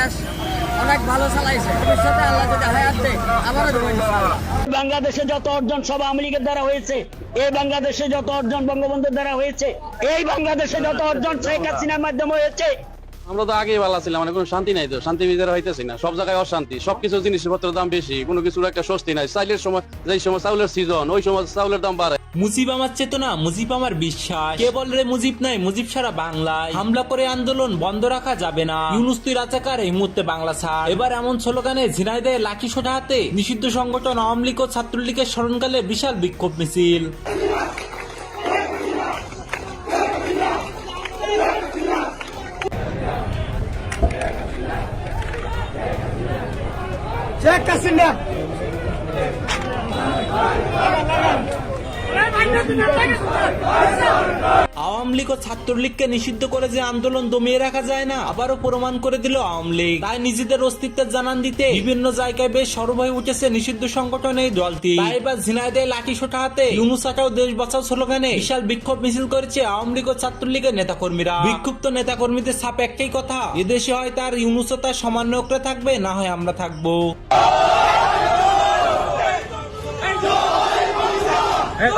দেশ অনেক ভালো চালাইছে। ভবিষ্যতে আল্লাহ যদি হায়াত দেয় আবারও দেবো ইনশাআল্লাহ। বাংলাদেশে যত অর্জন সব আওয়ামী লীগের দ্বারা হয়েছে। এই বাংলাদেশে যত অর্জন বঙ্গবন্ধুর দ্বারা হয়েছে। এই বাংলাদেশে যত অর্জন শেখ হাসিনার মাধ্যমে হয়েছে। আমরা তো আগেই ভালো ছিলাম, মানে কোনো শান্তি নাই, তো শান্তি বিচার হইতেছি না, সব জায়গায় অশান্তি, সবকিছু জিনিসপত্রের দাম বেশি, কোনো কিছুর একটা স্বস্তি নাই। চাইলের সময় যেই সময় চাউলের সিজন ওই সময় চাউলের দাম বাড়ে। মুজিব আমার চেতনা, মুজিব আমার বিশ্বাস। কে বল রে মুজিব নাই, মুজিব সারা বাংলায়। হামলা করে আন্দোলন বন্ধ রাখা যাবে না। ইউনূস তুই রাজাকার, এই মুহূর্তে বাংলা ছাড়। এবার এমন স্লোগানে ঝিনাইদহে লাঠি সোটা হাতে নিষিদ্ধ সংগঠন আওয়ামী লীগ ও ছাত্রলীগের স্মরণকালে বিশাল বিক্ষোভ মিছিল। শেখ হাসিনা আওয়ামী লীগ ও ছাত্রলীগকে নিষিদ্ধ করে যে আন্দোলন দমিয়ে রাখা যায় না, আবারও প্রমাণ করে দিল আওয়ামী লীগ। তাই নিজেদের অস্তিত্বের জানান দিতে বিভিন্ন জায়গায় বেশ সরব হয়ে উঠেছে নিষিদ্ধ সংগঠন এই দলটি। তাই এবার ঝিনাইদহে লাঠি সোটা হাতে ইউনূস হাটাও দেশ বাঁচাও স্লোগানে বিশাল বিক্ষোভ মিছিল করেছে আওয়ামী লীগ ও ছাত্রলীগের নেতাকর্মীরা। বিক্ষুব্ধ নেতাকর্মীদের ছাপ একটাই কথা, এদেশে হয় তার ইউনূস ও তার সমন্বয়করা থাকবে, না হয় আমরা থাকবো। হ্যাঁ